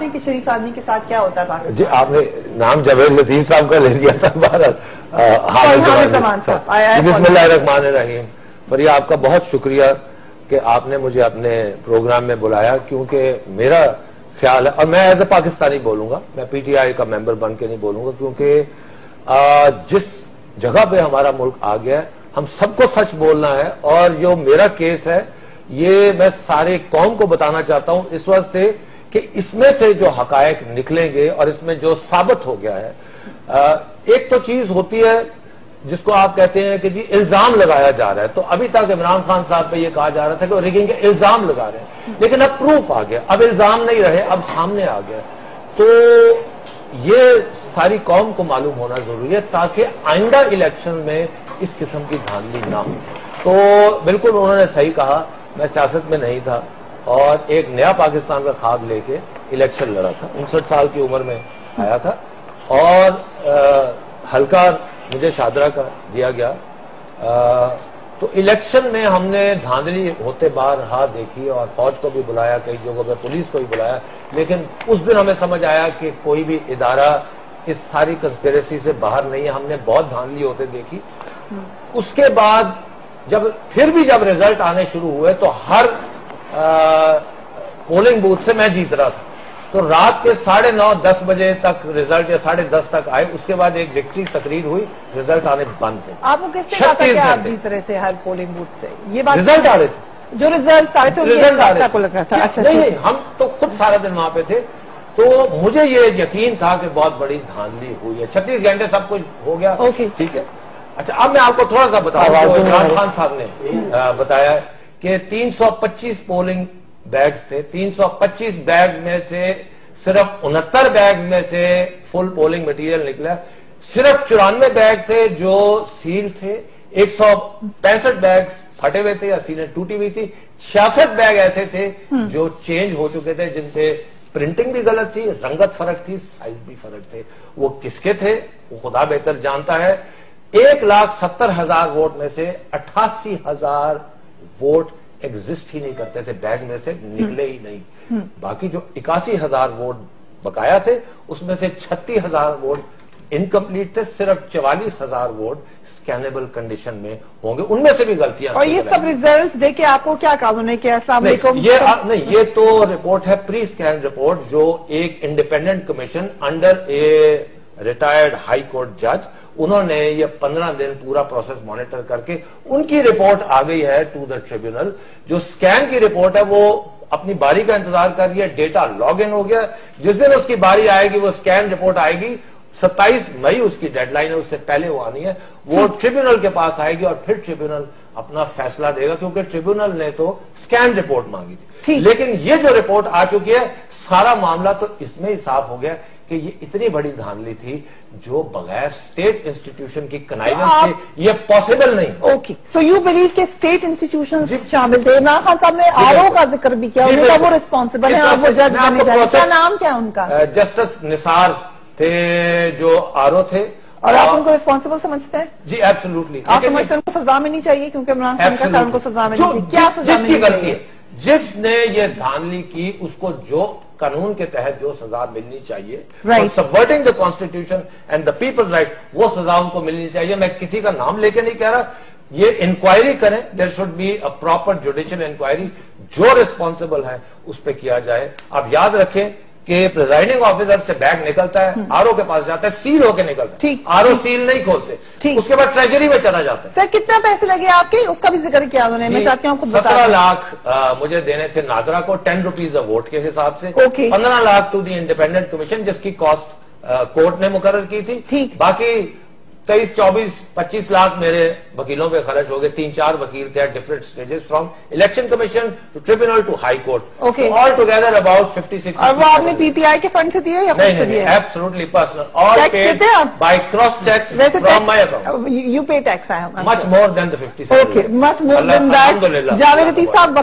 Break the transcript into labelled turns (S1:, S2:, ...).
S1: کہ شریف آدمی کے ساتھ کیا ہوتا ہے پاکستان؟
S2: جی آپ نے نام جاوید لطیف صاحب کا لے لیا تھا بہرحال حامد زمان صاحب. بسم اللہ الرحمن الرحیم. فریہ آپ کا بہت شکریہ کہ آپ نے مجھے اپنے پروگرام میں بلایا، کیونکہ میرا خیال ہے، اور میں ایز اے پاکستانی بولوں گا، میں پی ٹی آئی کا ممبر بن کے نہیں بولوں گا، کیونکہ جس جگہ پہ ہمارا ملک آ گیا ہے ہم سب کو سچ بولنا ہے. اور جو میرا کیس ہے یہ میں سارے قوم کو بتانا چاہتا ہوں اس واسطے کہ اس میں سے جو حقائق نکلیں گے اور اس میں جو ثابت ہو گیا ہے. ایک تو چیز ہوتی ہے جس کو آپ کہتے ہیں کہ جی الزام لگایا جا رہا ہے، تو ابھی تک عمران خان صاحب پہ یہ کہا جا رہا تھا کہ وہ ریگنگ کے الزام لگا رہے ہیں، لیکن اب پروف آ گیا، اب الزام نہیں رہے، اب سامنے آ گیا. تو یہ ساری قوم کو معلوم ہونا ضروری ہے تاکہ آئندہ الیکشن میں اس قسم کی دھاندلی نہ ہو. تو بالکل انہوں نے صحیح کہا، میں سیاست میں نہیں تھا اور ایک نیا پاکستان کا خواب لے کے الیکشن لڑا تھا. 59 سال کی عمر میں آیا تھا اور حلقہ مجھے شادرہ کا دیا گیا. تو الیکشن میں ہم نے دھاندلی ہوتے باہر دیکھی اور فوج کو بھی بلایا، کئی جگہوں پہ پولیس کو بھی بلایا، لیکن اس دن ہمیں سمجھ آیا کہ کوئی بھی ادارہ اس ساری کنسپیریسی سے باہر نہیں ہے. ہم نے بہت دھاندلی ہوتے دیکھی. اس کے بعد جب رزلٹ آنے شروع ہوئے تو ہر پولنگ بوتھ سے میں جیت رہا تھا. تو رات کے 9:30 10 بجے تک رزلٹ یا 10:30 تک آئے. اس کے بعد ایک وکٹری تقریر ہوئی، رزلٹ آنے بند تھے.
S1: آپ کو کس نے کہا تھا کہ آپ جیت رہے تھے ہر پولنگ بوتھ سے؟ یہ بات
S2: رزلٹ آ رہے تھے،
S1: جو رزلٹ آ رہے تھے کو لگ رہا تھا. اچھا
S2: نہیں، ہم تو خود سارا دن وہاں پہ تھے. تو مجھے یہ یقین تھا کہ بہت بڑی دھاندلی ہوئی ہے. 36 گھنٹے سب کچھ ہو گیا. ٹھیک ہے. اچھا اب میں آپ کو تھوڑا سا بتاؤں. عمران خان صاحب نے بتایا کہ 325 پولنگ بیگز تھے. 325 بیگز میں سے صرف 69 بیگز میں سے فل پولنگ مٹیریل نکلا. صرف 94 بیگ تھے جو سیل تھے. 165 بیگز پھٹے ہوئے تھے یا سیلیں ٹوٹی ہوئی تھی. 66 بیگ ایسے تھے جو چینج ہو چکے تھے، جن پہ پرنٹنگ بھی غلط تھی، رنگت فرق تھی، سائز بھی فرق تھے. وہ کس کے تھے وہ خدا بہتر جانتا ہے. 1,70,000 ووٹ میں سے 88,000 ووٹ ایگزسٹ ہی نہیں کرتے تھے، بیگ میں سے نکلے ہی نہیں. باقی جو 81,000 ووٹ بقایا تھے اس میں سے 36,000 ووٹ انکمپلیٹ تھے. صرف 44,000 ووٹ اسکینیبل کنڈیشن میں ہوں گے، ان میں سے بھی غلطیاں.
S1: اور یہ سب ریزلٹس دے کے آپ کو کیا کہا انہوں نے کہ السلام علیکم؟
S2: نہیں، یہ تو رپورٹ ہے پری اسکین رپورٹ جو ایک independent commission under a retired high court جج، انہوں نے یہ 15 دن پورا پروسیس مانیٹر کر کے ان کی رپورٹ آ گئی ہے ٹو دا ٹریبیونل. جو اسکین کی رپورٹ ہے وہ اپنی باری کا انتظار کر رہی ہے. ڈیٹا لاگ ان ہو گیا. جس دن اس کی باری آئے گی وہ اسکین رپورٹ آئے گی. 27 مئی اس کی ڈیڈ لائن ہے، اس سے پہلے وہ آنی ہے. وہ ٹریبیونل کے پاس آئے گی اور پھر ٹریبیونل اپنا فیصلہ دے گا، کیونکہ ٹریبیونل نے تو اسکین رپورٹ مانگی تھی. لیکن یہ جو رپورٹ آ چکی ہے سارا معاملہ تو اس میں ہی صاف ہو گیا کہ یہ اتنی بڑی دھاندلی تھی جو بغیر اسٹیٹ انسٹیٹیوشن کی کنائیونس کے یہ پاسبل نہیں.
S1: اوکے، سو یو بلیو کہ اسٹیٹ انسٹیٹیوشن شامل تھے. عمران خان صاحب نے آر او کا ذکر بھی کیا، انہوں نے وہ ریسپانسبل ہے، آپ وہ جج بنے جائیں. کیا نام کیا ان کا؟
S2: جسٹس نثار تھے جو آر او تھے.
S1: اور آپ ان کو ریسپانسبل سمجھتے ہیں؟
S2: جی ایبسولوٹلی.
S1: آپ سمجھتے ہیں ان کو سزا ملنی چاہیے؟ کیونکہ عمران خان کا ان کو سزا ملنی چاہیے. کیا سزا ملنی چاہیے؟
S2: جس نے یہ دھاندلی کی اس کو جو قانون کے تحت جو سزا ملنی چاہیے، supporting the constitution and the people's right, وہ سزا ان کو ملنی چاہیے. میں کسی کا نام لے کے نہیں کہہ رہا. یہ انکوائری کریں، there should be a proper judicial inquiry. جو ریسپانسبل ہے اس پہ کیا جائے. آپ یاد رکھیں کہ پریزائڈنگ آفیسر سے بیگ نکلتا ہے، آر او کے پاس جاتا ہے، سیل ہو کے نکلتا ہے. آر او سیل نہیں کھولتے، اس کے بعد ٹریجری میں چلا جاتا ہے.
S1: سر کتنے پیسے لگے آپ کے؟ اس کا بھی ذکر کیا انہوں نے. میں چاہتی ہوں آپ کو
S2: 17 لاکھ مجھے دینے تھے ناظرہ کو 10 روپیز ووٹ کے حساب سے. 15 lakh to the independent commission جس کی کاسٹ کورٹ نے مقرر کی تھی. باقی 23, 24, 25 لاکھ میرے وکیلوں پہ خرچ ہو گئے. 3-4 وکیل تھے different stages from election commission to tribunal to high court. All together about 56.
S1: اور وہ آپ نے پی ٹی آئی کے فنڈ سے دیے یا خود سے دیے؟
S2: Absolutely personal. All paid by cross tax from my account.
S1: You pay tax I
S2: much more than the 56.
S1: Okay, much more than that. Javed Latif صاحب